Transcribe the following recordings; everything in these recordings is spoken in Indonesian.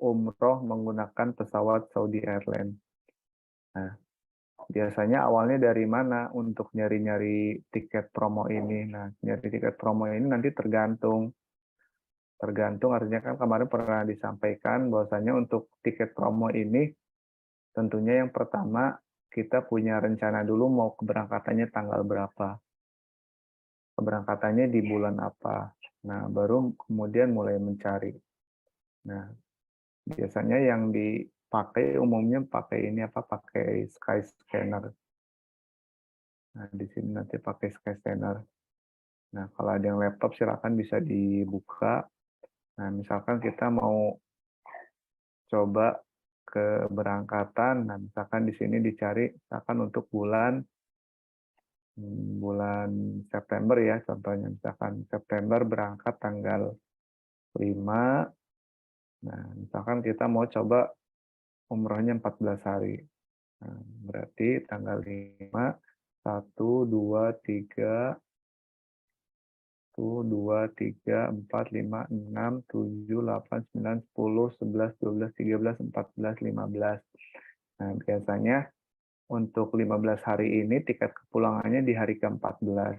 umroh menggunakan pesawat Saudi Airlines. Nah, biasanya awalnya dari mana untuk nyari-nyari tiket promo ini? Nah, nyari tiket promo ini nanti tergantung. Tergantung artinya kan kemarin pernah disampaikan bahwasanya untuk tiket promo ini tentunya yang pertama kita punya rencana dulu mau keberangkatannya tanggal berapa. Keberangkatannya di bulan apa. Nah, baru kemudian mulai mencari. Nah, biasanya yang dipakai umumnya pakai ini apa? Pakai Skyscanner. Nah, di sini nanti pakai Skyscanner. Nah, kalau ada yang laptop silakan bisa dibuka. Nah, misalkan kita mau coba keberangkatan. Nah, misalkan di sini dicari misalkan untuk bulan September ya, contohnya misalkan September berangkat tanggal 5. Nah, misalkan kita mau coba umrohnya 14 hari. Nah, berarti tanggal 5, 1, 2, 3, 1, 2, 3, 4, 5, 6, 7, 8, 9, 10, 11, 12, 13, 14, 15. Nah, biasanya untuk 15 hari ini tiket kepulangannya di hari ke-14.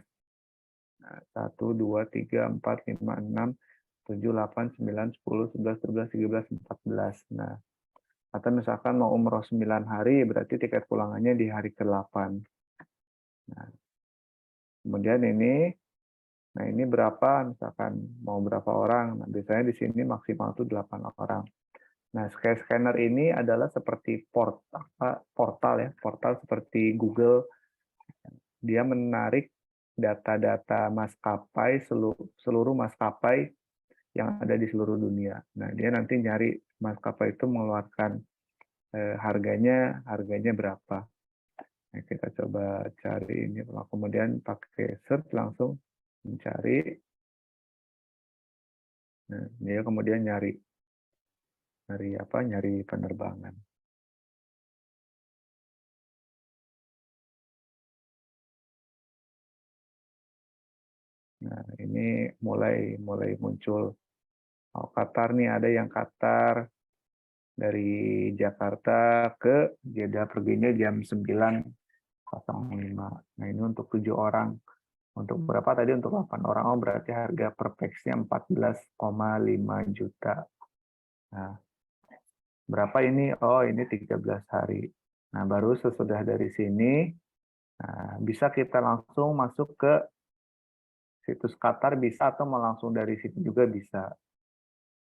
Nah, 1, 2, 3, 4, 5, 6, 7, 8, 9, 10, 11, 12, 13, 14. Nah, atau misalkan mau umroh 9 hari, berarti tiket pulangannya di hari ke-8. Nah, kemudian nah ini berapa, misalkan mau berapa orang. Nah, biasanya di sini maksimal itu 8 orang. Nah, Skyscanner ini adalah seperti portal ya, portal seperti Google. Dia menarik data-data maskapai, seluruh maskapai yang ada di seluruh dunia. Nah, dia nanti nyari maskapai itu mengeluarkan harganya berapa. Nah, kita coba cari ini, kemudian pakai search langsung mencari. Nah, dia kemudian nyari penerbangan. Nah, ini mulai muncul. Oh, Qatar nih, ada yang Qatar dari Jakarta ke Jeddah, perginya jam 9.05. Nah, ini untuk 7 orang. Untuk berapa tadi? Untuk 8 orang. Oh, berarti harga per pax-nya 14,5 juta. Nah, berapa ini? Oh, ini 13 hari. Nah, baru sesudah dari sini, nah, bisa kita langsung masuk ke situs Qatar bisa, atau mau langsung dari situ juga bisa.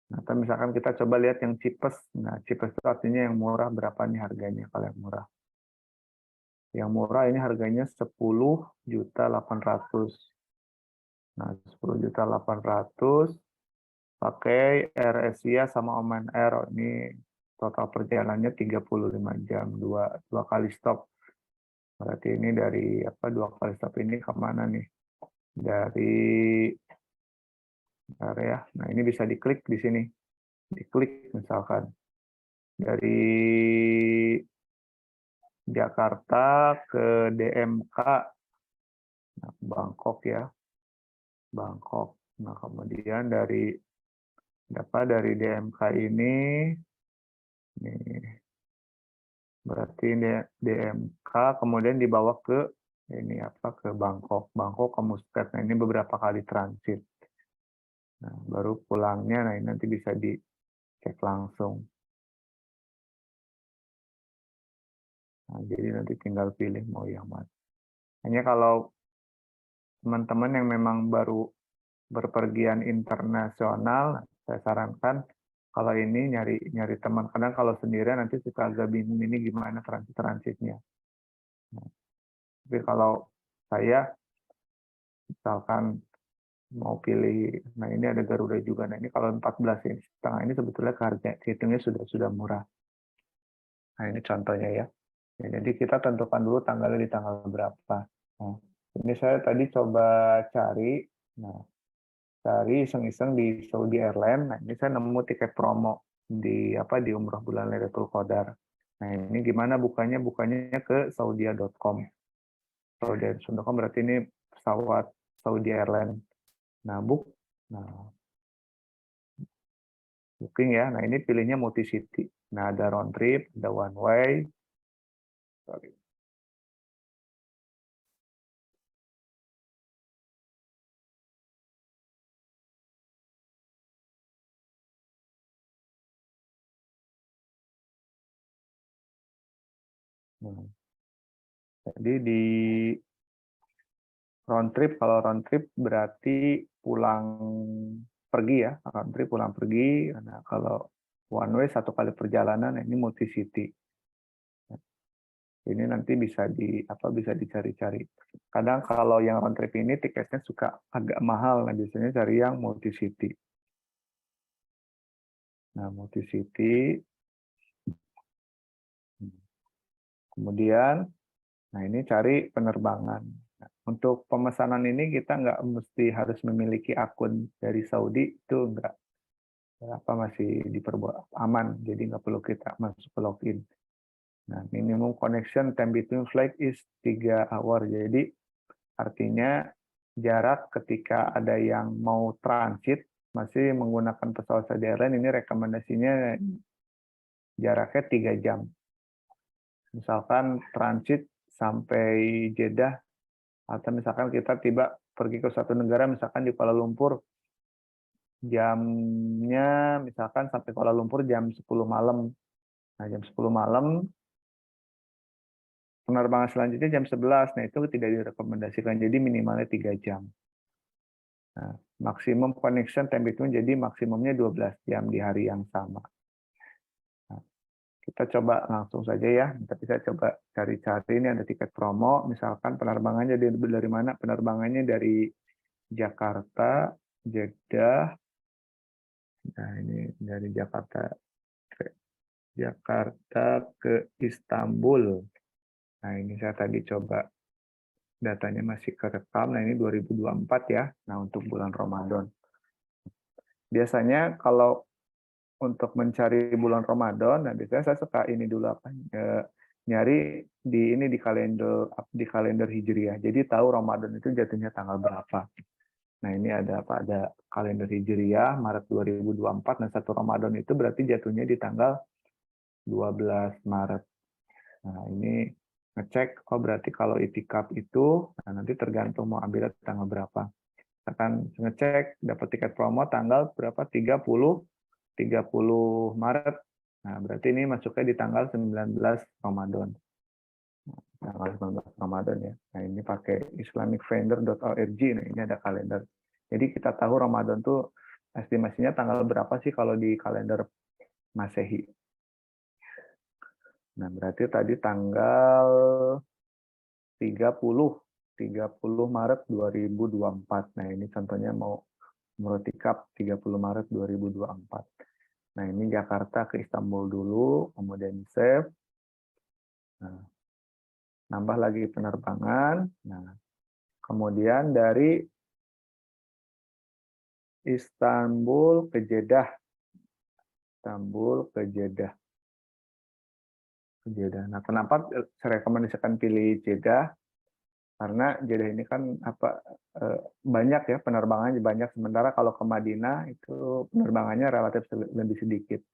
Nah, atau misalkan kita coba lihat yang cheapest. Nah, cheapest itu artinya yang murah, berapa nih harganya kalau yang murah. Yang murah ini harganya 10.800.000. Nah, 10.800.000 pakai Air Asia sama Oman Air. Ini total perjalanannya 35 jam, dua kali stop. Berarti ini dari dua kali stop ini kemana nih? Dari area. Nah, ini bisa diklik di sini. Diklik misalkan dari Jakarta ke DMK, nah, Bangkok ya, Bangkok. Nah, kemudian dari DMK ini, nih, berarti ini DMK, kemudian dibawa ke ke Bangkok, Bangkok ke Muscat. Nah, ini beberapa kali transit. Nah, baru pulangnya, nah ini nanti bisa dicek langsung. Nah, jadi nanti tinggal pilih mau yang mana. Hanya kalau teman-teman yang memang baru berpergian internasional, saya sarankan kalau ini nyari teman. Kadang kalau sendirian nanti suka agak bingung ini gimana transitnya. Nah, tapi kalau saya misalkan mau pilih, nah ini ada Garuda juga. Nah ini kalau 14 ini setengah ini sebetulnya harga hitungnya sudah murah. Nah ini contohnya ya. Ya, jadi kita tentukan dulu tanggalnya di tanggal berapa. Nah, ini saya tadi coba cari. Nah, cari iseng-iseng di Saudi Airlines. Nah, ini saya nemu tiket promo di umroh bulan Lailatul Qadar. Nah, ini gimana bukanya? Bukanya ke saudia.com. Saudia.com berarti ini pesawat Saudi Airlines. Nah, Nah, booking ya. Nah, ini pilihnya multi city. Nah, ada round trip, ada one way. Sorry. Nah, jadi di round trip, kalau round trip berarti pulang pergi ya, round trip pulang pergi. Nah, kalau one way satu kali perjalanan, ini multi city. Ini nanti bisa dicari-cari. Kadang kalau yang round trip ini tiketnya suka agak mahal, nah biasanya cari yang multi city. Nah, multi city. Kemudian, nah ini cari penerbangan. Nah, untuk pemesanan ini kita nggak mesti harus memiliki akun dari Saudi, itu nggak masih diperbuat aman, jadi nggak perlu kita masuk ke login. Nah, minimum connection time between flight is 3 hour. Jadi artinya jarak ketika ada yang mau transit masih menggunakan pesawat Saudi Airlines, ini rekomendasinya jaraknya 3 jam. Misalkan transit sampai Jeddah, atau misalkan kita pergi ke suatu negara, misalkan di Kuala Lumpur, jamnya misalkan sampai Kuala Lumpur jam 10 malam. Nah, jam 10 malam, penerbangan selanjutnya jam 11. Nah, itu tidak direkomendasikan, jadi minimalnya 3 jam. Nah, maksimum connection time between, jadi maksimumnya 12 jam di hari yang sama. Nah, kita coba langsung saja ya. Tapi saya coba cari-cari, ini ada tiket promo. Misalkan penerbangannya dari mana? Penerbangannya dari Jakarta, Jeddah. Nah, ini dari Jakarta ke Istanbul. Nah, ini saya tadi coba datanya masih kerekam. Nah, ini 2024 ya. Nah, untuk bulan Ramadan. Biasanya kalau untuk mencari bulan Ramadan, nah biasanya saya suka ini dulu nyari di kalender Hijriah. Jadi tahu Ramadan itu jatuhnya tanggal berapa. Nah, ini ada Ada kalender Hijriah Maret 2024. Nah, satu Ramadan itu berarti jatuhnya di tanggal 12 Maret. Nah, ini ngecek, oh berarti kalau itikaf itu, nah nanti tergantung mau ambil tanggal berapa. Akan ngecek, dapat tiket promo tanggal berapa, 30 Maret. Nah, berarti ini masuknya di tanggal 19 Ramadan. Tanggal 19 Ramadan ya. Nah, ini pakai islamicvendor.org. Nah, ini ada kalender. Jadi kita tahu Ramadan tuh estimasinya tanggal berapa sih kalau di kalender Masehi. Nah, berarti tadi tanggal 30 Maret 2024. Nah, ini contohnya mau Murotikap 30 Maret 2024. Nah, ini Jakarta ke Istanbul dulu, kemudian save. Nah, nambah lagi penerbangan. Nah, kemudian dari Istanbul ke Jeddah. Istanbul ke Jeddah. Nah, kenapa saya rekomendasikan pilih Jeddah? Karena Jeddah ini kan banyak ya penerbangannya banyak. Sementara kalau ke Madinah itu penerbangannya relatif lebih sedikit.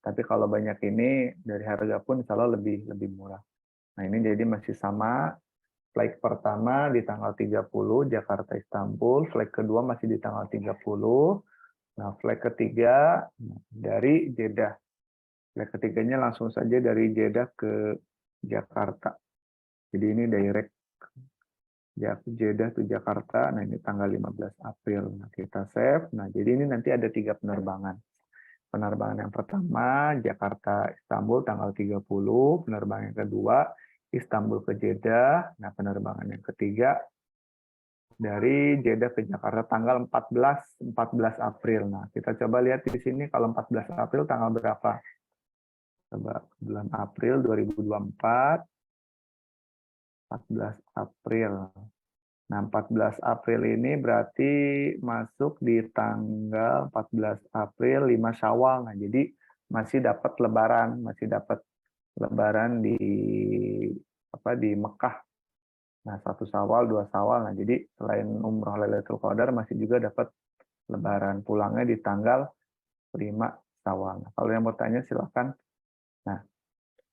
Tapi kalau banyak ini dari harga pun insya Allah lebih murah. Nah, ini jadi masih sama. Flight pertama di tanggal 30 Jakarta Istanbul, flight kedua masih di tanggal 30. Nah, flight ketiga dari Jeddah. Flight ketiganya langsung saja dari Jeddah ke Jakarta. Jadi ini direct Jeddah ke Jakarta. Nah, ini tanggal 15 April. Nah, kita save. Nah, jadi ini nanti ada 3 penerbangan. Penerbangan yang pertama Jakarta Istanbul tanggal 30, penerbangan yang kedua Istanbul ke Jeddah. Nah, penerbangan yang ketiga dari Jeddah ke Jakarta tanggal 14 April. Nah, kita coba lihat di sini kalau 14 April tanggal berapa? Coba bulan April 2024. 14 April. Nah, 14 April ini berarti masuk di tanggal 14 April 5 Syawal. Nah, jadi masih dapat lebaran di Mekah. Nah, 1 Syawal, 2 Syawal. Nah, jadi selain umroh Lailatul Qadar masih juga dapat lebaran, pulangnya di tanggal 5 Sawal. Nah, kalau yang mau tanya silakan. Nah,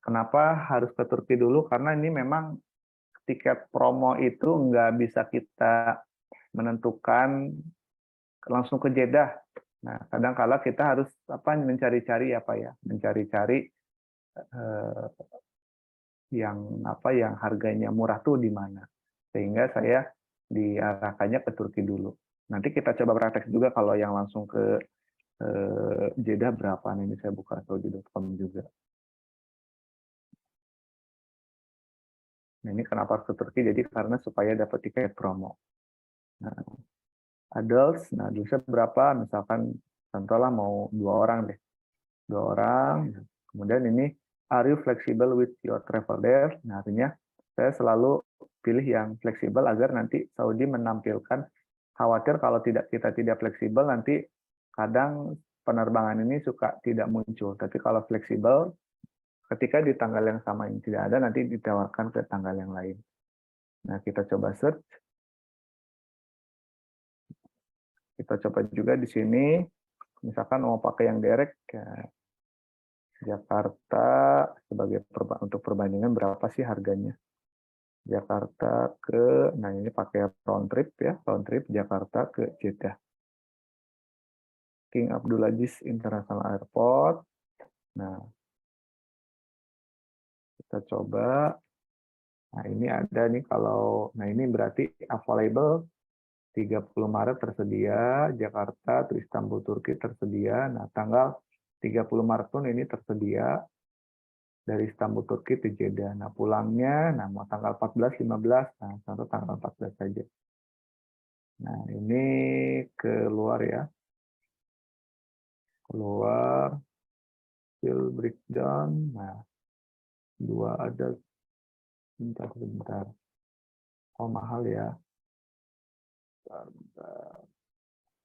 kenapa harus ke Turki dulu? Karena ini memang tiket promo itu nggak bisa kita menentukan langsung ke Jeddah. Nah, kadang-kala kita harus mencari-cari mencari-cari eh, yang harganya murah tuh di mana. Sehingga saya diarahkannya ke Turki dulu. Nanti kita coba praktek juga kalau yang langsung ke Jeddah berapa. Nah, ini saya buka saudi.com juga. Nah, ini kenapa ke Turki? Jadi karena supaya dapat tiket promo. Nah, adults, nah dosanya berapa? Misalkan contohlah mau 2 orang deh. 2 orang. Kemudian ini, are you flexible with your travel there? Nah, artinya saya selalu pilih yang fleksibel agar nanti Saudi menampilkan, khawatir kalau kita tidak fleksibel nanti kadang penerbangan ini suka tidak muncul. Tapi kalau fleksibel, ketika di tanggal yang sama ini tidak ada, nanti ditawarkan ke tanggal yang lain. Nah, kita coba search. Kita coba juga di sini, misalkan mau pakai yang direct, Jakarta sebagai untuk perbandingan berapa sih harganya? Jakarta nah ini pakai round trip ya, round trip Jakarta ke Jeddah. King Abdulaziz International Airport. Nah, kita coba. Nah, ini ada nih nah ini berarti available 30 Maret tersedia, Jakarta to Istanbul Turki tersedia. Nah, tanggal 30 Maret pun ini tersedia dari Istanbul Turki ke Jeddah. Nah, pulangnya mau tanggal 14, 15, nah contoh tanggal 14 saja. Nah, ini keluar ya. Keluar fuel breakdown. Nah, dua ada sebentar. Oh, mahal ya. Bentar.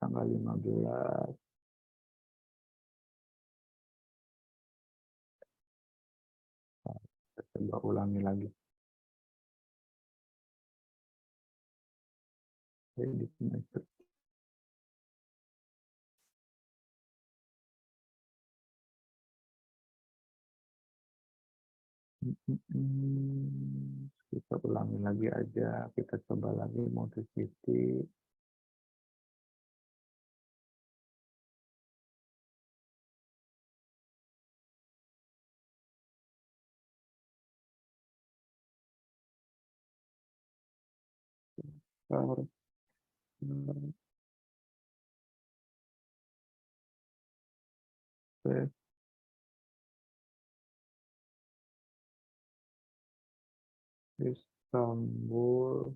Tanggal 15. Coba ulangi lagi. Di semester. Kita ulangi lagi aja. Kita coba lagi Multicity. Istanbul,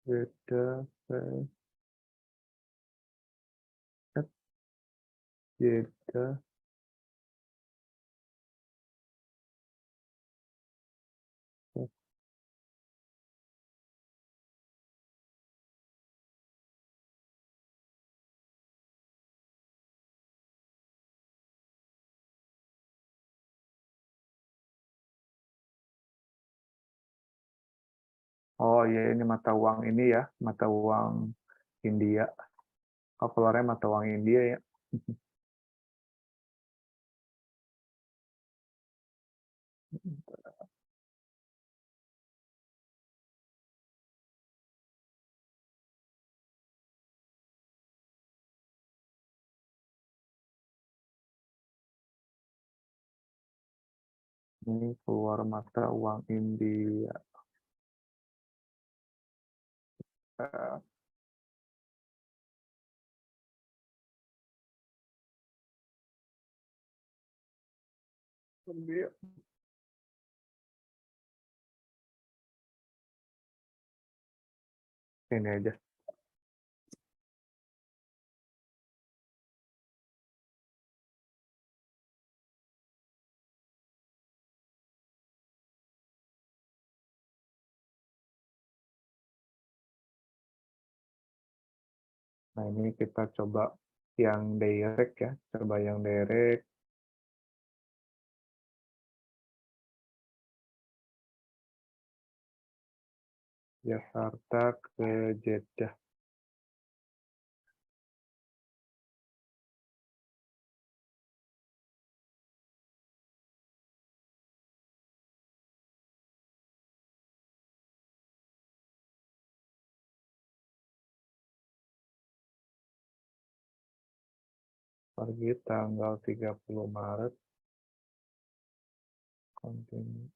Jeddah, Jeddah. Oh iya, ini mata uang ini ya, mata uang India. Oh, keluarnya mata uang India ya. Ini keluar mata uang India. India. Ini aja. Nah, ini kita coba yang direct ya. Coba yang direct. Jakarta ke Jeddah. Pergi tanggal 30 Maret, continue.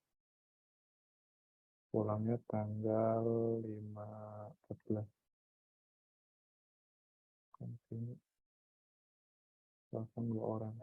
Pulangnya tanggal 5/14, continue. Langsung 2 orang.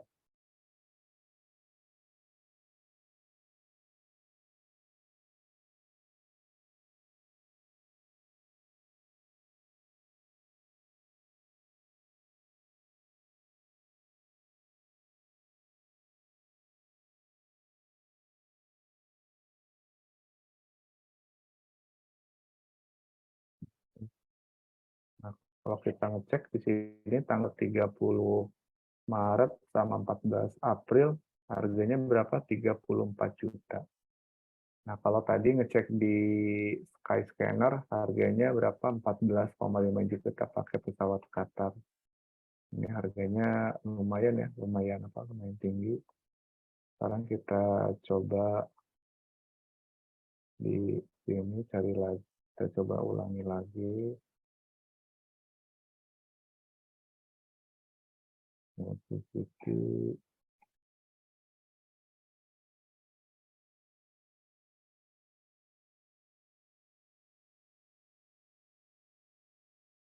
Nah, kalau kita ngecek di sini tanggal 30 Maret sama 14 April, harganya berapa? 34 juta. Nah, kalau tadi ngecek di Skyscanner, harganya berapa? 14,5 juta pakai pesawat Qatar. Ini harganya lumayan ya, lumayan tinggi. Sekarang kita coba di sini cari lagi, kita coba ulangi lagi.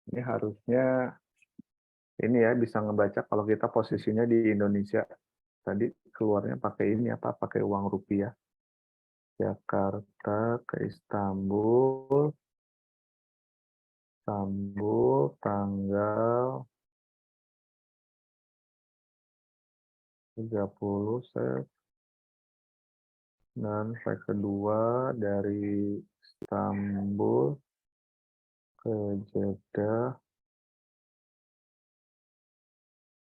Ini harusnya ini ya bisa ngebaca kalau kita posisinya di Indonesia. Tadi keluarnya pakai ini pakai uang rupiah. Jakarta ke Istanbul, tanggal 30 Sep, dan flight kedua dari Istanbul ke Jeddah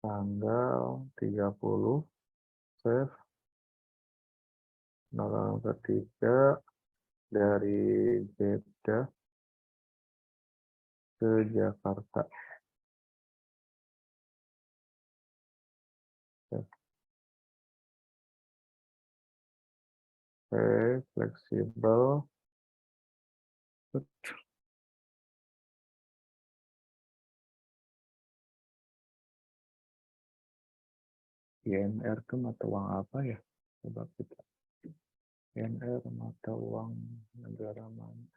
tanggal 30 Sep, tanggal ketiga dari Jeddah ke Jakarta. Oke, fleksibel. INR itu mata uang apa ya? Coba kita. INR mata uang negara mana?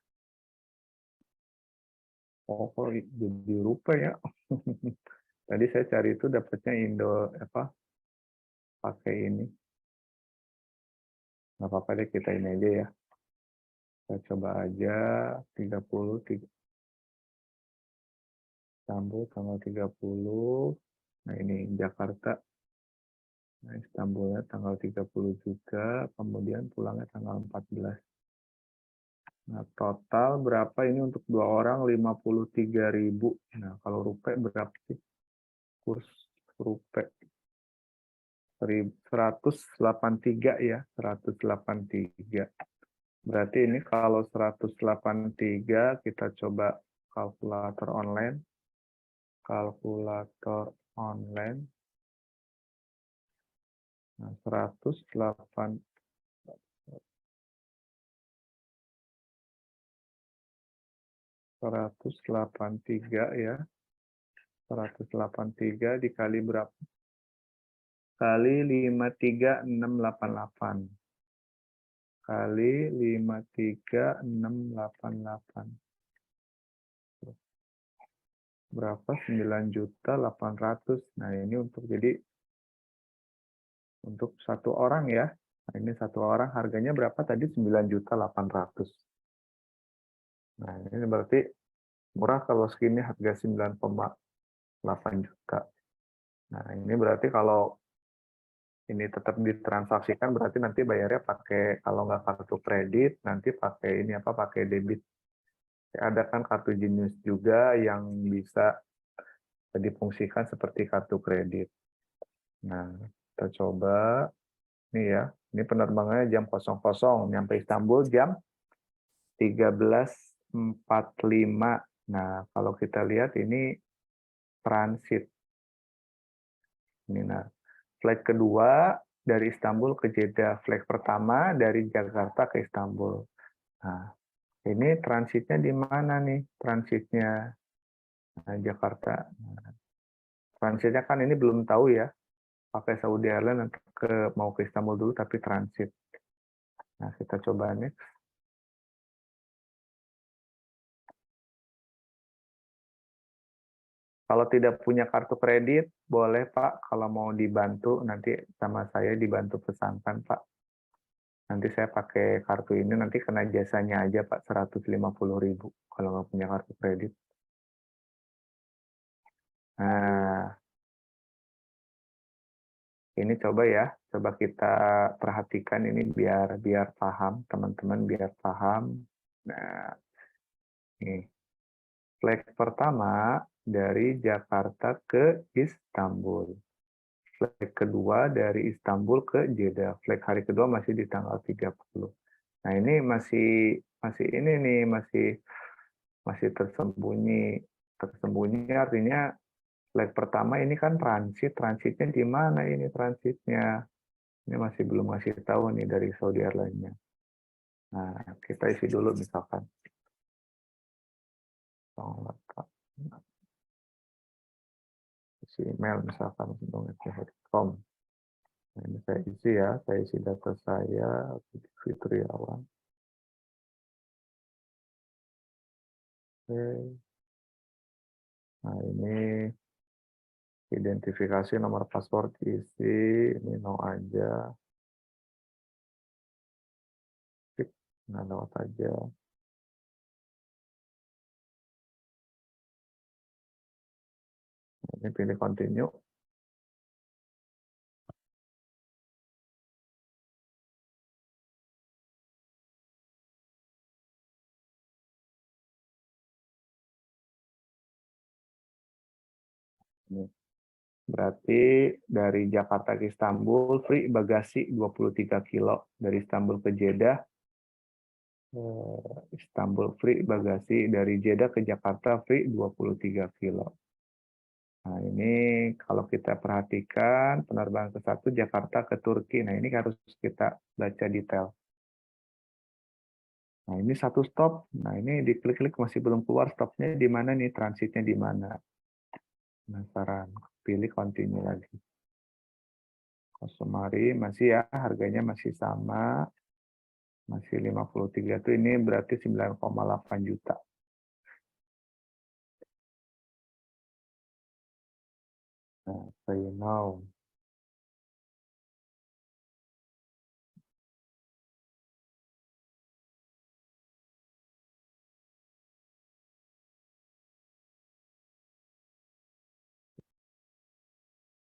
Oh, kok jadi rupiah ya? Tadi saya cari itu dapatnya Indo pakai ini. Nggak apa-apa deh, kita ini aja ya. Kita coba aja 30 Istanbul tanggal 30. Nah, ini Jakarta. Nah, Istanbulnya tanggal 30 juga, kemudian pulangnya tanggal 14. Nah, total berapa ini untuk 2 orang? 53.000. Nah, kalau rupiah berapa sih? Kurs rupiah 183 ya, 183. Berarti ini kalau 183 kita coba kalkulator online. Kalkulator online. Nah, 183 ya. 183 dikali berapa? Kali 53688. Kali 53688. Berapa? 9.800.000. Nah, ini untuk satu orang ya. Nah, ini satu orang harganya berapa tadi? 9.800.000. Nah, ini berarti murah kalau segini harga 9,8 juta. Nah, ini berarti kalau ini tetap ditransaksikan berarti nanti bayarnya pakai, kalau nggak kartu kredit, nanti pakai ini pakai debit. Ada kan kartu jenis juga yang bisa difungsikan seperti kartu kredit. Nah, kita coba nih ya. Ini penerbangannya jam 00, nyampe Istanbul jam 13.45. Nah, kalau kita lihat ini transit. Ini nah, flight kedua dari Istanbul ke Jeddah, flight pertama dari Jakarta ke Istanbul. Nah, ini transitnya di mana nih? Transitnya Jakarta. Nah, Transitnya kan ini belum tahu ya, pakai Saudi Airlines mau ke Istanbul dulu tapi transit. Nah, kita coba nih. Kalau tidak punya kartu kredit, boleh Pak, kalau mau dibantu nanti sama saya dibantu pesankan Pak. Nanti saya pakai kartu ini, nanti kena jasanya aja Pak, 150.000 kalau nggak punya kartu kredit. Nah, ini coba ya, coba kita perhatikan ini biar paham, teman-teman biar paham. Nah, nih, flight pertama dari Jakarta ke Istanbul. Flight kedua dari Istanbul ke Jeddah. Flight hari kedua masih di tanggal 30. Nah, ini masih ini nih, masih tersembunyi. Tersembunyi artinya flight pertama ini kan transitnya di mana ini transitnya? Ini masih belum ngasih tahu nih dari Saudi Airlines-nya. Nah, kita isi dulu misalkan. Isi email misalkan com. Nah, ini saya isi ya, saya isi data saya, Fitriawan. Oke. Nah, ini identifikasi nomor paspor isi, ini no aja. Nah, lewat aja. Ini pilih continue. Ini. Berarti dari Jakarta ke Istanbul free bagasi 23 kilo. Dari Istanbul ke Jeddah, Istanbul free bagasi. Dari Jeddah ke Jakarta free 23 kilo. Nah, ini kalau kita perhatikan penerbangan ke satu Jakarta ke Turki. Nah, ini harus kita baca detail. Nah, ini satu stop. Nah, ini diklik-klik masih belum keluar stopnya di mana nih, transitnya di mana. Penasaran, pilih continue lagi. Kosumari masih ya, harganya masih sama. Masih 53 tuh, ini berarti 9,8 juta. Nah, say now.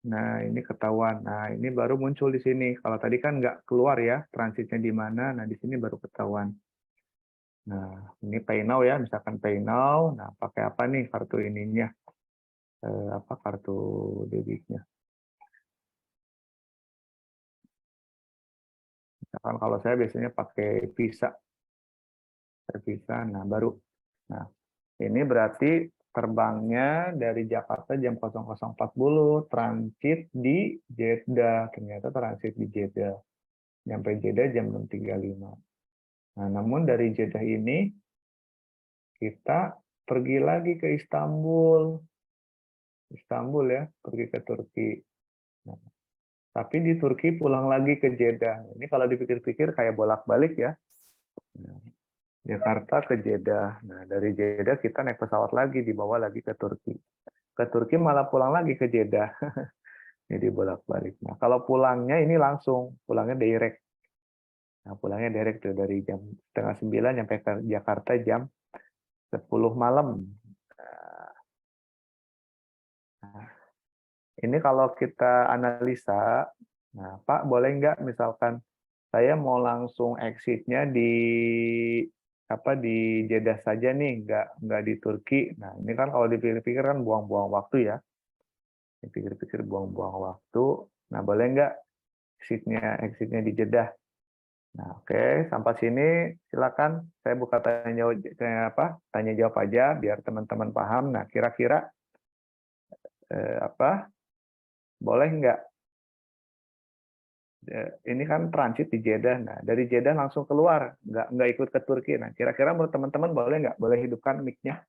Nah, ini ketahuan. Nah, ini baru muncul di sini. Kalau tadi kan nggak keluar ya, transitnya di mana. Nah, di sini baru ketahuan. Nah, ini Pay Now ya, misalkan Pay Now. Nah, pakai apa nih kartu ininya? Apa kartu debitnya? Misalkan kalau saya biasanya pakai Visa. Visa, nah baru. Nah, ini berarti terbangnya dari Jakarta jam 00.40, transit di Jeddah. Ternyata transit di Jeddah. Sampai Jeddah jam 6.35. Nah, namun dari Jeddah ini kita pergi lagi ke Istanbul. Istanbul ya, pergi ke Turki. Nah, tapi di Turki pulang lagi ke Jeddah. Ini kalau dipikir-pikir kayak bolak-balik ya. Nah, Jakarta ke Jeddah. Nah, dari Jeddah kita naik pesawat lagi, dibawa lagi ke Turki. Ke Turki malah pulang lagi ke Jeddah. Jadi bolak-balik. Nah, kalau pulangnya ini langsung, pulangnya direct. Nah, pulangnya direct tuh dari jam 8:30 sampai ke Jakarta jam 10 malam. Nah, ini kalau kita analisa, nah Pak boleh nggak misalkan saya mau langsung exit-nya di di Jeddah saja nih, nggak di Turki. Nah ini kan kalau dipikir-pikir kan buang-buang waktu ya. Dipikir-pikir buang-buang waktu. Nah boleh nggak exit-nya di Jeddah? Nah oke, sampai sini silakan saya buka tanya jawab aja biar teman-teman paham. Nah kira-kira boleh nggak ini kan transit di Jeddah. Nah, dari Jeddah langsung keluar, nggak ikut ke Turki. Nah, kira-kira menurut teman-teman boleh nggak? Boleh hidupkan mic-nya?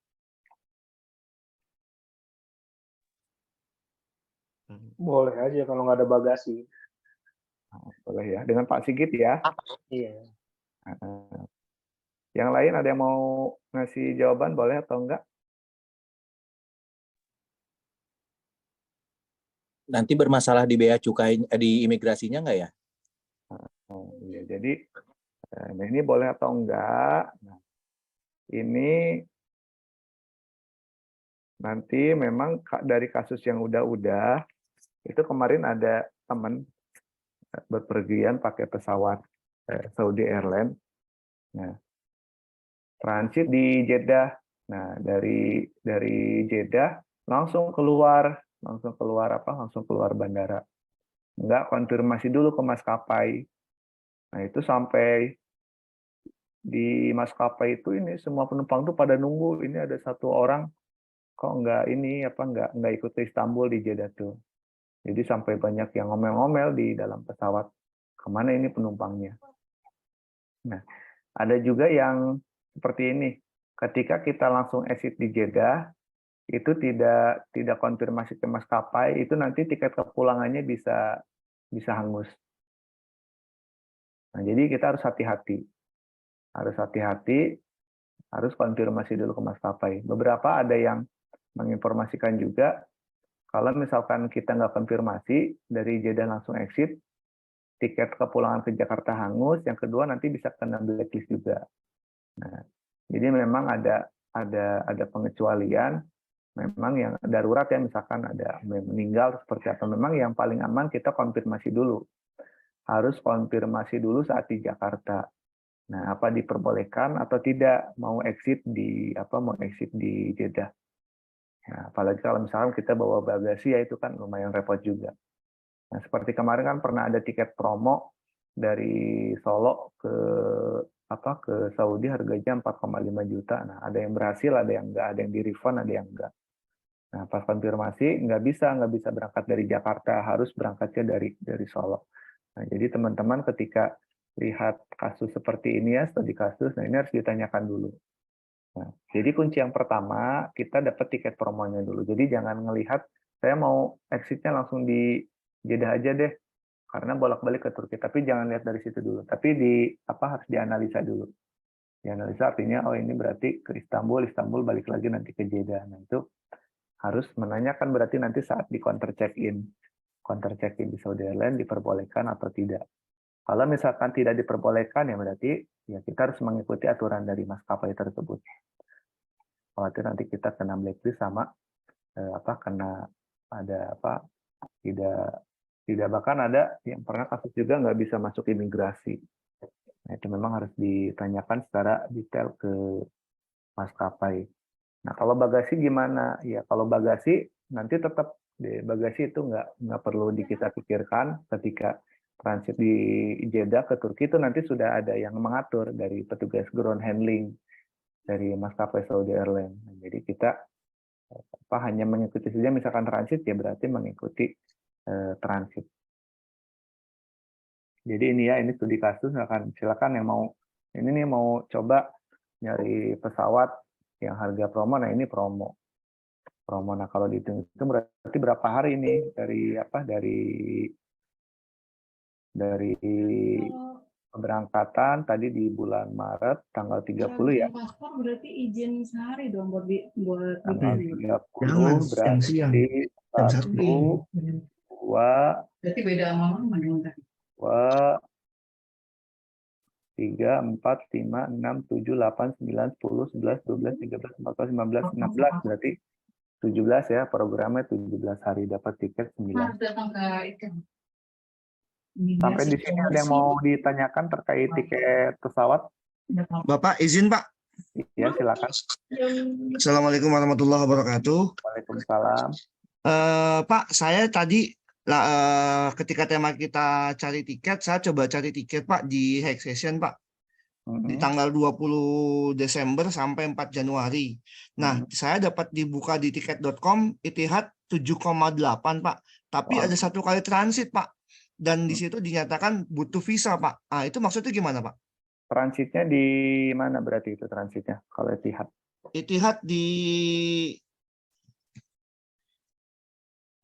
Boleh aja kalau nggak ada bagasi. Boleh ya, dengan Pak Sigit ya. Iya. Yang lain ada yang mau ngasih jawaban, boleh atau enggak? Nanti bermasalah di bea cukai, di imigrasinya nggak ya? Oh, iya. Jadi nah ini boleh atau enggak? Nah, ini nanti memang dari kasus yang udah itu kemarin ada teman berpergian pakai pesawat Saudi Airlines. Nah, transit di Jeddah. Nah, dari Jeddah langsung keluar langsung keluar bandara. Enggak konfirmasi dulu ke maskapai. Nah, itu sampai di maskapai itu ini semua penumpang tuh pada nunggu, ini ada satu orang kok nggak ikut ke Istanbul di Jeddah tuh. Jadi sampai banyak yang ngomel-ngomel di dalam pesawat, kemana ini penumpangnya. Nah, ada juga yang seperti ini, ketika kita langsung exit di Jeddah, itu tidak konfirmasi ke maskapai, itu nanti tiket kepulangannya bisa hangus. Nah, jadi kita harus hati-hati, harus konfirmasi dulu ke maskapai. Beberapa ada yang menginformasikan juga, kalau misalkan kita nggak konfirmasi, dari Jeddah langsung exit, tiket kepulangan ke Jakarta hangus, yang kedua nanti bisa kena blacklist juga. Nah, jadi memang ada pengecualian, memang yang darurat ya, misalkan ada meninggal seperti apa, memang yang paling aman kita konfirmasi dulu. Harus konfirmasi dulu saat di Jakarta. Nah, apa diperbolehkan atau tidak mau exit di Jeddah. Nah, apalagi kalau misalkan kita bawa bagasi ya itu kan lumayan repot juga. Nah, seperti kemarin kan pernah ada tiket promo dari Solo ke Saudi harganya 4,5 juta. Nah, ada yang berhasil, ada yang enggak, ada yang di refund, ada yang enggak. Nah, pas konfirmasi nggak bisa berangkat dari Jakarta, harus berangkatnya dari Solo. Nah, jadi teman-teman ketika lihat kasus seperti ini ya, studi kasus, nah ini harus ditanyakan dulu. Nah, jadi kunci yang pertama, kita dapat tiket promonya dulu. Jadi jangan ngelihat, saya mau exitnya langsung di Jeddah aja deh, karena bolak-balik ke Turki. Tapi jangan lihat dari situ dulu. Tapi harus dianalisa dulu. Dianalisa artinya, oh ini berarti ke Istanbul balik lagi nanti ke Jeddah. Nah itu harus menanyakan berarti nanti saat di counter check-in di Saudi Airlines diperbolehkan atau tidak. Kalau misalkan tidak diperbolehkan ya berarti ya kita harus mengikuti aturan dari maskapai tersebut. Khawatir nanti kita kena blacklist sama kena ada tidak bahkan ada yang pernah kasus juga nggak bisa masuk imigrasi. Nah, itu memang harus ditanyakan secara detail ke maskapai. Nah, kalau bagasi gimana? Ya, kalau bagasi nanti tetap di bagasi itu nggak perlu kita pikirkan ketika transit di Jeddah ke Turki itu nanti sudah ada yang mengatur dari petugas ground handling dari maskapai Saudi Airlines. Nah, jadi kita hanya mengikuti saja misalkan transit ya berarti mengikuti transit. Jadi ini studi kasus, silakan yang mau coba nyari pesawat yang harga promo. Nah ini promo. Nah kalau dihitung itu berarti berapa hari ini dari keberangkatan tadi di bulan Maret tanggal 30 ya. Paspor berarti izin sehari dong buat tanggal 30 berarti 1, 2, berarti beda sama mama dong. 2, 3, 4, 5, 6, 7, 8, 9, 10, 11, 12, 13, 14, 15, 16, berarti 17 ya, programnya 17 hari dapat tiket 9. Harus datang ke itu. Sampai di sini ada yang mau ditanyakan terkait tiket pesawat? Bapak izin Pak. Ya silakan. Assalamualaikum warahmatullahi wabarakatuh. Waalaikumsalam. Pak, saya tadi ketika tema kita cari tiket, saya coba cari tiket Pak di Hack Session Pak. Di tanggal 20 Desember sampai 4 Januari. Nah, saya dapat dibuka di tiket.com Etihad 7,8 Pak. Tapi ada 1 kali transit Pak. Dan di situ dinyatakan butuh visa Pak. Ah, itu maksudnya gimana Pak? Transitnya di mana berarti itu transitnya kalau Etihad? Etihad di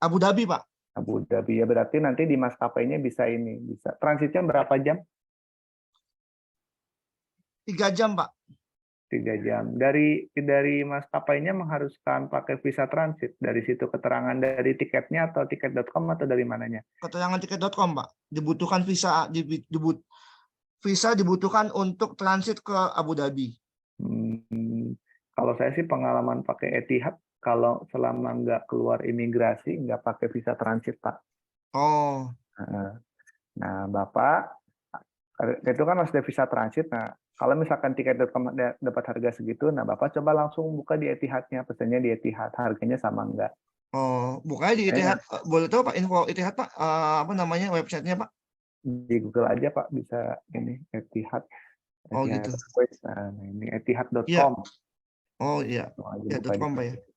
Abu Dhabi Pak. Abu Dhabi ya, berarti nanti di maskapainya bisa ini, bisa transitnya berapa jam? 3 jam, Pak. 3 jam. Dari maskapainya mengharuskan pakai visa transit. Dari situ keterangan dari tiketnya atau tiket.com atau dari mananya? Keterangan tiket.com, Pak. Dibutuhkan visa dibutuhkan untuk transit ke Abu Dhabi. Kalau saya sih pengalaman pakai Etihad, kalau selama nggak keluar imigrasi, nggak pakai visa transit, Pak. Oh, Nah, Bapak, itu kan harus ada visa transit. Nah, kalau misalkan tiket.com dapat harga segitu, nah Bapak coba langsung buka di Etihadnya, pesannya di Etihad, harganya sama nggak? bukannya di Etihad. Boleh tahu Pak info Etihad, Pak? Apa namanya websitenya, Pak? Di Google aja, Pak, bisa ini Etihad. Oh, Etihad gitu. Airways. Nah, ini Iya. etihad.com. Oh, iya. Aja buka di .com, Pak, ya. situ.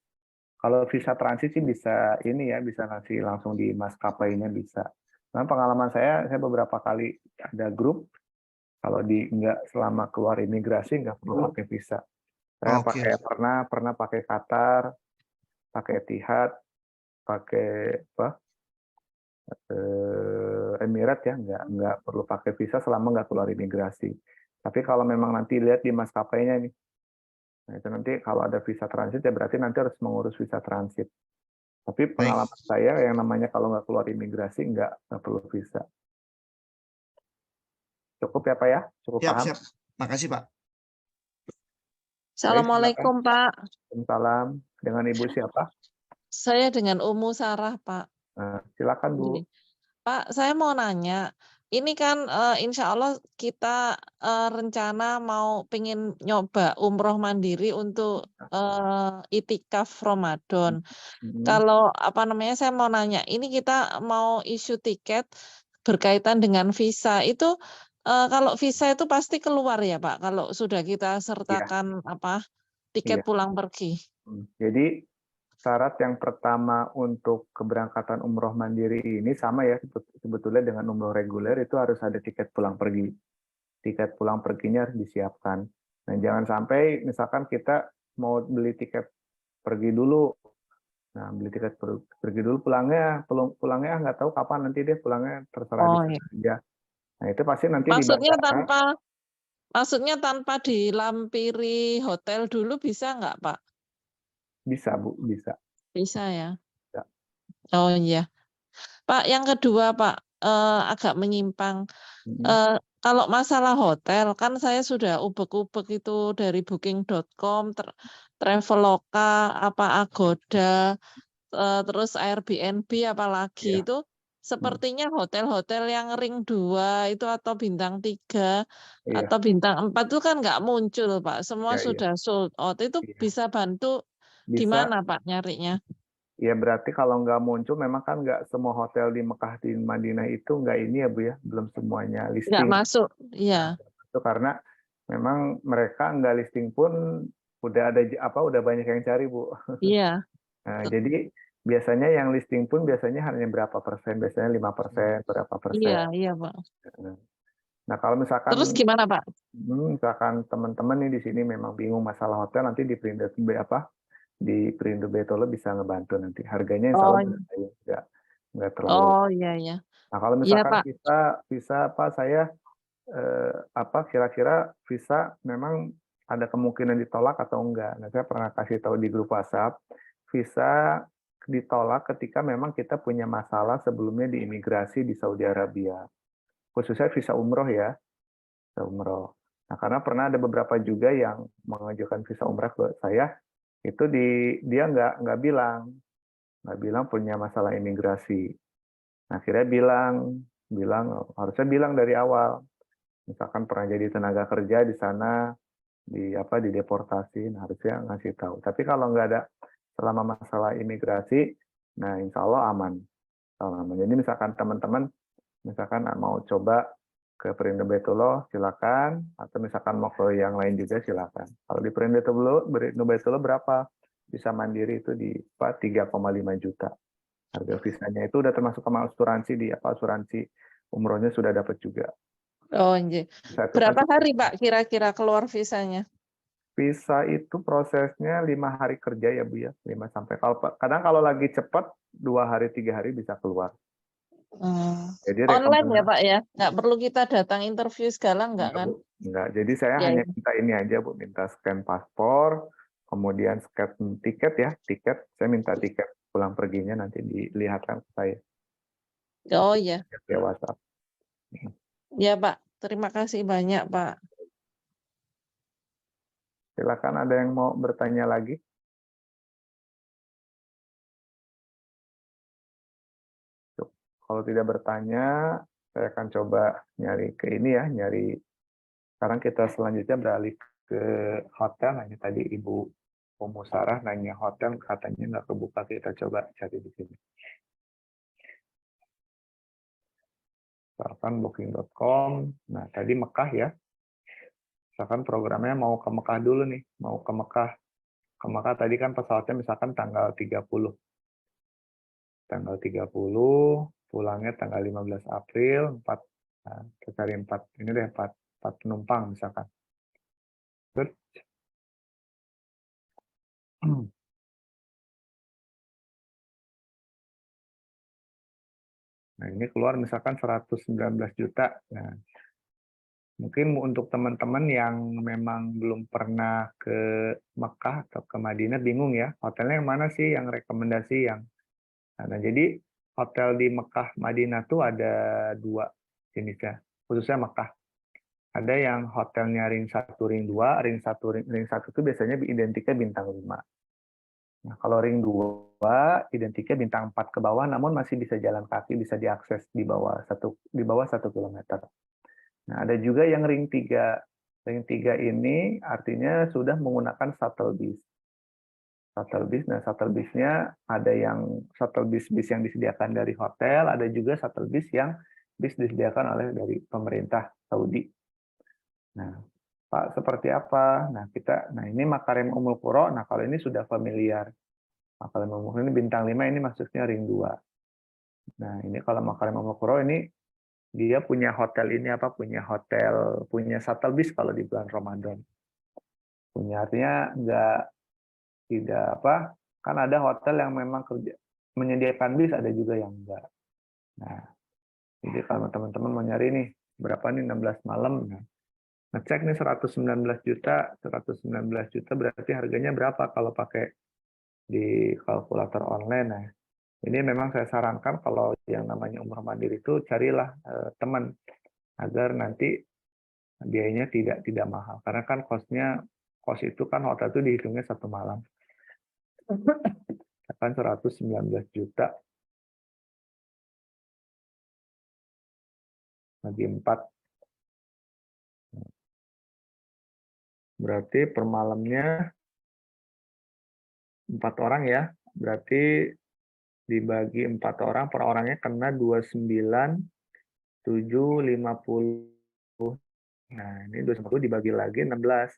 Kalau visa transit sih bisa ini ya, bisa ngasih langsung di maskapainya bisa. Nah, pengalaman saya beberapa kali ada grup, kalau nggak selama keluar imigrasi nggak perlu pakai visa. Saya Oke. pernah pakai Qatar, pakai Etihad, pakai Emirat ya, nggak perlu pakai visa selama nggak keluar imigrasi. Tapi kalau memang nanti lihat di maskapainya nih, nah itu nanti kalau ada visa transit ya berarti nanti harus mengurus visa transit. Tapi pengalaman saya yang namanya kalau nggak keluar imigrasi nggak perlu visa. Cukup ya Pak ya? Cukup paham? Siap. Makasih, Pak. Assalamualaikum, Pak. Salam. Dengan Ibu siapa? Saya dengan Umu Sarah, Pak. Nah, silakan Bu. Gini, Pak, saya mau nanya, ini kan insya Allah kita rencana mau pengen nyoba umroh mandiri untuk itikaf Ramadan. Kalau apa namanya, saya mau nanya, ini kita mau isu tiket berkaitan dengan visa itu. Kalau visa itu pasti keluar ya, Pak, kalau sudah kita sertakan tiket Iya. pulang pergi. Jadi syarat yang pertama untuk keberangkatan umroh mandiri ini sama ya sebetulnya dengan umroh reguler, itu harus ada tiket pulang pergi. Tiket pulang perginya harus disiapkan. Nah, jangan sampai misalkan kita mau beli tiket pergi dulu. Nah, beli tiket pergi dulu, pulangnya nggak tahu kapan nanti dia pulangnya, terserah Oh, di sana aja. Nah, itu pasti nanti di Maksudnya bandara. tanpa dilampiri hotel dulu bisa nggak, Pak? Bisa, Bu, bisa. Bisa ya. Bisa. Oh iya. Pak, yang kedua, Pak, agak menyimpang. Kalau masalah hotel, kan saya sudah ubek-ubek itu dari booking.com, Traveloka, Agoda, terus Airbnb apalagi Iya. itu sepertinya hotel-hotel yang ring 2 itu atau bintang 3 Iya. atau bintang 4 itu kan nggak muncul, Pak. Semua Iya, iya. sudah sold out. Itu Iya. bisa bantu di Bisa. mana, Pak, nyarinya? Ya berarti kalau nggak muncul, memang kan nggak semua hotel di Mekah, di Madinah itu nggak ini ya Bu ya, belum semuanya Nggak listing. masuk, iya. Itu karena memang mereka nggak listing pun udah udah banyak yang cari Bu. Iya. Nah, jadi biasanya yang listing pun biasanya hanya berapa persen, biasanya 5%, berapa persen. Iya, Pak. Nah, kalau misalkan Terus gimana, Pak? misalkan teman-teman nih di sini memang bingung masalah hotel, nanti di Perindo Betolo bisa ngebantu nanti. Harganya insya Allah nggak terlalu. Oh, iya. Nah, kalau Iya, misalkan Pak. visa saya kira-kira visa memang ada kemungkinan ditolak atau enggak. Nah, saya pernah kasih tahu di grup WhatsApp, visa ditolak ketika memang kita punya masalah sebelumnya di imigrasi di Saudi Arabia. Khususnya visa umroh ya, visa umroh. Nah, karena pernah ada beberapa juga yang mengajukan visa umroh ke saya, itu dia nggak bilang punya masalah imigrasi. Nah, akhirnya harusnya bilang dari awal. Misalkan pernah jadi tenaga kerja di sana, dideportasi, nah harusnya ngasih tahu. Tapi kalau nggak ada selama masalah imigrasi, nah insya Allah aman. Jadi misalkan teman-teman mau coba ke Perindo Betolo, silakan. Atau misalkan mau ke yang lain juga silakan. Kalau di Perindo Betolo berapa? Bisa mandiri itu di 3,5 juta. Harga visanya itu udah termasuk sama asuransi asuransi umrohnya sudah dapat juga. Oh, iya. Berapa hari, Pak, kira-kira keluar visanya? Visa itu prosesnya 5 hari kerja ya Bu ya, 5 sampai kadang kalau lagi cepat 2 hari 3 hari bisa keluar. Jadi Online ya rekomendasi Pak ya? Nggak perlu kita datang interview segala nggak enggak, kan? Bu. Enggak. Jadi saya Ya, hanya ya. minta ini aja, Bu, minta scan paspor, kemudian scan tiket ya, tiket. Saya minta tiket pulang perginya nanti dilihatkan ke saya Oh ya, via WhatsApp. ya Pak. Terima kasih banyak Pak. Silakan ada yang mau bertanya lagi? Tuh, kalau tidak bertanya, saya akan coba nyari ke ini ya, nyari. Sekarang kita selanjutnya beralih ke hotel. Nanya tadi Ibu Umu Sarah nanya hotel, katanya nggak kebuka, kita coba cari di sini. Misalkan booking.com. Nah, tadi Mekah ya. Misalkan programnya mau ke Mekah dulu nih, mau ke Mekah. Ke Mekah tadi kan pesawatnya misalkan tanggal 30. Tanggal 30, pulangnya tanggal 15 April, 4, nah, kita cari 4, ini deh 4 penumpang misalkan. Terus, nah ini keluar misalkan 119 juta. Nah, mungkin untuk teman-teman yang memang belum pernah ke Mekah atau ke Madinah bingung ya, hotelnya yang mana sih yang rekomendasi yang. Nah, jadi hotel di Mekah Madinah tuh ada 2 jenisnya, khususnya Mekah. Ada yang hotelnya ring 1, ring 2, ring 1 itu biasanya identiknya bintang 5. Nah, kalau ring 2 identiknya bintang 4 ke bawah, namun masih bisa jalan kaki, bisa diakses di bawah 1 kilometer. Nah, ada juga yang ring 3. Ring 3 ini artinya sudah menggunakan shuttle bis. Nah shuttle bisnya ada yang shuttle bis yang disediakan dari hotel, ada juga shuttle bis yang disediakan oleh dari pemerintah Saudi. Nah, Pak, seperti apa? Nah ini Makarim Ummul Qura. Nah, kalau ini sudah familiar. Makarim Ummul Qura ini bintang 5, ini maksudnya ring 2. Nah, ini kalau Makarim Ummul Qura ini dia punya hotel ini apa? Punya shuttle bis kalau di bulan Ramadan. Punya artinya tidak apa? Kan ada hotel yang memang menyediakan bis, ada juga yang enggak. Nah, jadi kalau teman-teman mau nyari nih, berapa nih 16 malam? Nah, ngecek nih 119 juta berarti harganya berapa kalau pakai di kalkulator online. Nah, ini memang saya sarankan kalau yang namanya umroh mandiri itu carilah teman agar nanti biayanya tidak mahal. Karena kan kos itu kan hotel itu dihitungnya 1 malam. Akan 119 juta bagi 4. Berarti per malamnya 4 orang ya. Berarti dibagi 4 orang, per orangnya kena 29.750. Nah, ini 250 dibagi lagi 16.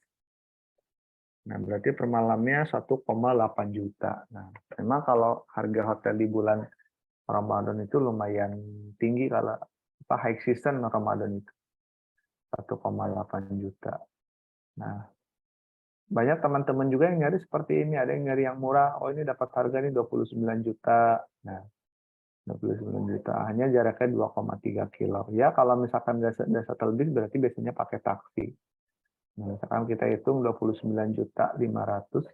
Nah, berarti per malamnya 1,8 juta. Nah, memang kalau harga hotel di bulan Ramadan itu lumayan tinggi kalau high season Ramadan itu 1,8 juta. Nah, banyak teman-teman juga yang nyari seperti ini, ada yang nyari yang murah, oh ini dapat harga nih 29 juta. Nah, 29 juta hanya jaraknya 2,3 kilo. Ya, kalau misalkan nggak shuttle bis berarti biasanya pakai taksi. Nah, misalkan kita hitung 29.500.000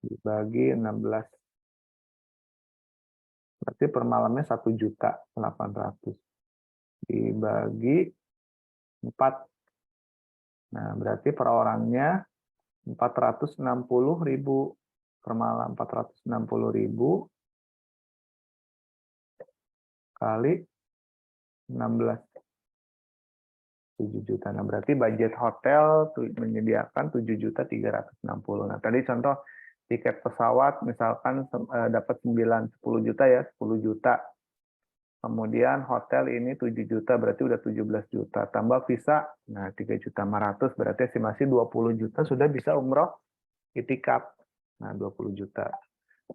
dibagi 16. Berarti per malamnya 1.800.000 dibagi 4. Nah, berarti per orangnya 460.000 per malam. 460.000 kali 16. 7 juta. Nah, berarti budget hotel menyediakan 7.360.000. Nah, tadi contoh tiket pesawat misalkan dapat 9-10 juta ya, 10 juta. Kemudian hotel ini 7 juta, berarti udah 17 juta. Tambah visa, nah 3.500.000, berarti estimasi 20 juta sudah bisa umroh itikaf. Nah, 20 juta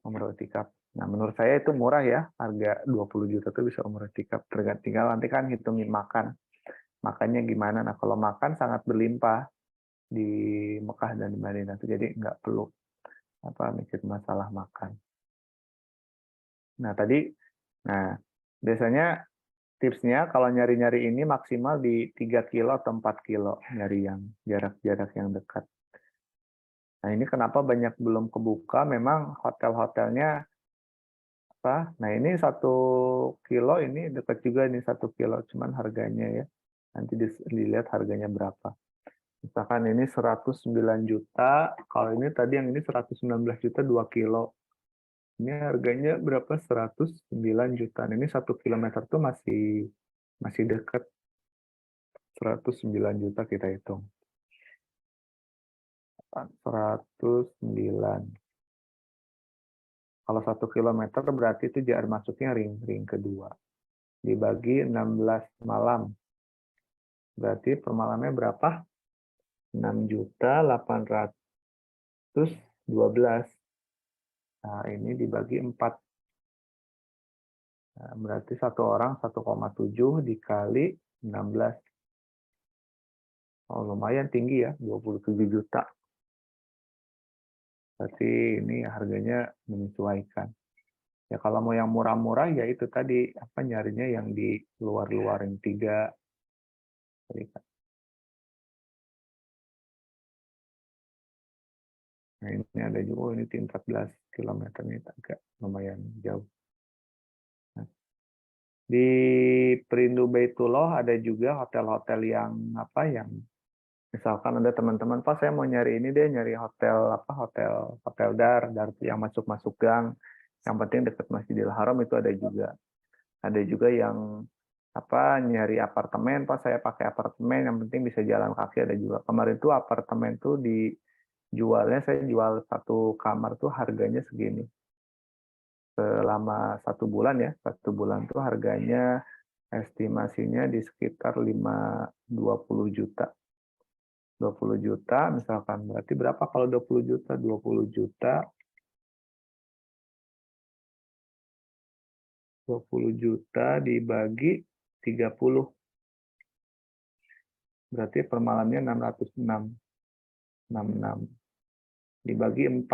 umroh itikaf. Nah, menurut saya itu murah ya, harga 20 juta itu bisa umroh itikaf. Tinggal nanti kan hitungin makan. makannya gimana. Nah, kalau makan sangat berlimpah di Mekah dan di Madinah tuh, jadi nggak perlu mikir masalah makan. Nah, biasanya tipsnya kalau nyari-nyari ini maksimal di 3 kilo atau 4 kilo, nyari yang jarak-jarak yang dekat. Nah, ini kenapa banyak belum kebuka, memang hotel-hotelnya nah ini 1 kilo, ini dekat juga nih 1 kilo, cuman harganya ya, nanti dilihat harganya berapa. Misalkan ini 109 juta, kalau ini tadi yang ini 119 juta 2 kilo. Ini harganya berapa? 109 juta. Nah, ini 1 kilometer tuh masih dekat. 109 juta kita hitung. 109. Kalau 1 kilometer berarti itu jarak masuknya ring kedua. Dibagi 16 malam. Berarti per malamnya berapa? 6.812. Nah, ini dibagi 4. Nah, berarti satu orang 1,7 dikali 16. Oh, lumayan tinggi ya, 27 juta. Berarti ini harganya menyesuaikan. Ya kalau mau yang murah-murah ya itu tadi nyarinya yang di luar-luar yang 3. Nah, ini ada juga, ini 14 km, ini agak lumayan jauh. Nah, di Perindu Baitullah ada juga hotel-hotel yang misalkan ada teman-teman, Pak saya mau nyari ini deh, nyari hotel hotel dar yang masuk gang, yang penting dekat Masjidil Haram, itu ada juga. Ada juga yang nyari apartemen, Pak saya pakai apartemen, yang penting bisa jalan kaki, ada juga. Kemarin tuh apartemen tuh dijualnya, saya jual 1 kamar tuh harganya segini. Selama 1 bulan ya, 1 bulan tuh harganya estimasinya di sekitar 20 juta. 20 juta misalkan, berarti berapa kalau 20 juta? 20 juta 20 juta dibagi 30. Berarti per malamnya 666. Dibagi 4.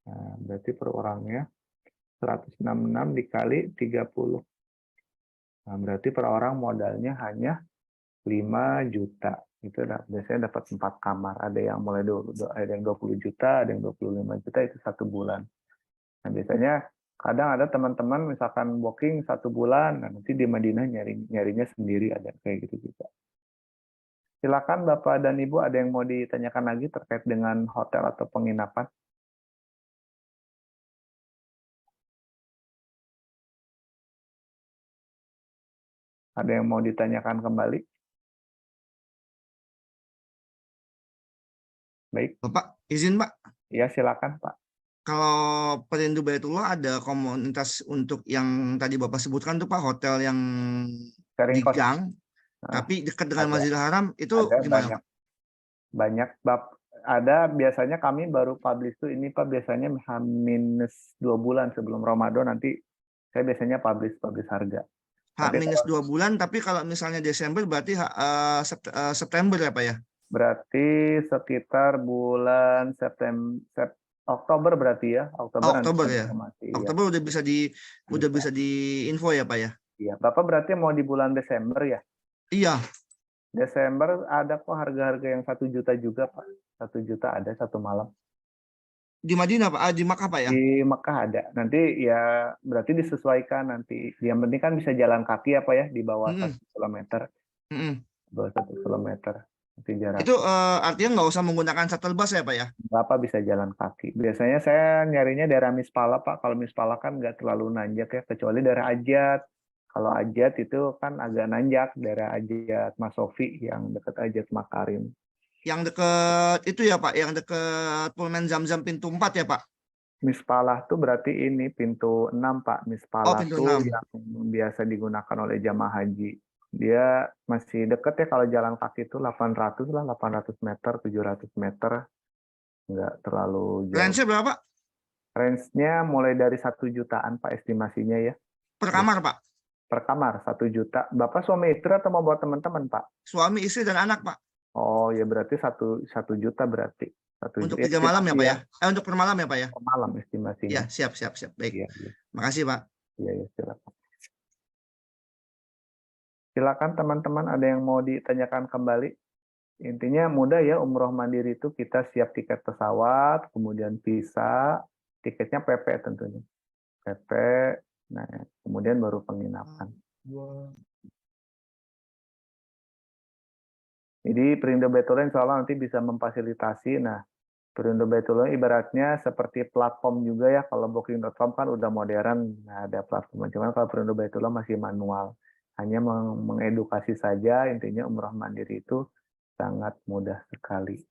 Nah, berarti per orangnya 166 dikali 30. Nah, berarti per orang modalnya hanya 5 juta. Itu biasanya dapat 4 kamar. Ada yang mulai ada yang 20 juta, ada yang 25 juta, itu 1 bulan. Nah, biasanya kadang ada teman-teman misalkan booking 1 bulan, nah nanti di Madinah nyarinya sendiri, ada kayak gitu juga. Silakan Bapak dan Ibu, ada yang mau ditanyakan lagi terkait dengan hotel atau penginapan? Ada yang mau ditanyakan kembali? Baik. Bapak, izin Pak. Ya, silakan Pak. Kalau Perindu Baitullah ada komunitas untuk yang tadi Bapak sebutkan tuh Pak, hotel yang Sharing di cost. gang, tapi dekat dengan Ada. Masjidil Haram, itu Ada gimana Pak? banyak ada, biasanya kami baru publish tuh ini Pak, biasanya -2 bulan sebelum Ramadan, nanti saya biasanya publish harga. Tapi -2 bulan, tapi kalau misalnya Desember berarti September ya Pak ya? berarti sekitar bulan Oktober berarti ya, Oktober ya. Informasi, Oktober udah bisa di info ya Pak ya? Iya, Bapak berarti mau di bulan Desember ya? Iya. Desember ada kok harga-harga yang 1 juta juga Pak. 1 juta ada 1 malam. Di Madinah Pak, di Makkah Pak ya? Di Mekah ada. Nanti ya berarti disesuaikan nanti. Yang penting kan bisa jalan kaki apa ya, di bawah 1 kilometer. Bawah 1 kilometer. Nanti jarak. Itu artinya nggak usah menggunakan shuttle bus ya Pak ya? Bapak bisa jalan kaki. Biasanya saya nyarinya daerah Mispala Pak. Kalau Mispala kan nggak terlalu nanjak ya, kecuali daerah Ajat. Kalau Ajat itu kan agak nanjak, daerah Ajat Masofi yang dekat Ajat Makarim. Yang dekat itu ya Pak, yang dekat Pullman Zamzam pintu 4 ya Pak? Mispalah tuh berarti ini pintu 6 Pak. Mispalah pintu tuh 6. yang biasa digunakan oleh jamaah haji. Dia masih deket ya, kalau jalan kaki itu 800 lah, 800 meter, 700 meter. Nggak terlalu jauh. Range-nya berapa Pak? Range-nya mulai dari 1 jutaan Pak estimasinya ya. Per kamar Pak? per kamar 1 juta. Bapak suami istri atau mau buat teman-teman, Pak? Suami, istri, dan anak, Pak. Oh ya berarti 1 juta berarti. Untuk 3 malam ya, Pak ya? estimasi Untuk per malam ya, Pak ya? per malam estimasinya. Ya, siap. Baik. Iya, iya. Makasih, Pak. Iya, silakan. Silakan teman-teman, ada yang mau ditanyakan kembali? Intinya mudah ya, umroh mandiri itu kita siap tiket pesawat, kemudian visa, tiketnya PP tentunya. PP, nah kemudian baru penginapan. Jadi Perindo Baitullah insya Allah nanti bisa memfasilitasi. Nah, Perindo Baitullah ibaratnya seperti platform juga ya. Kalau Booking.com kan udah modern, nah ada platform. Cuman kalau Perindo Baitullah masih manual. Hanya mengedukasi saja, intinya umroh mandiri itu sangat mudah sekali.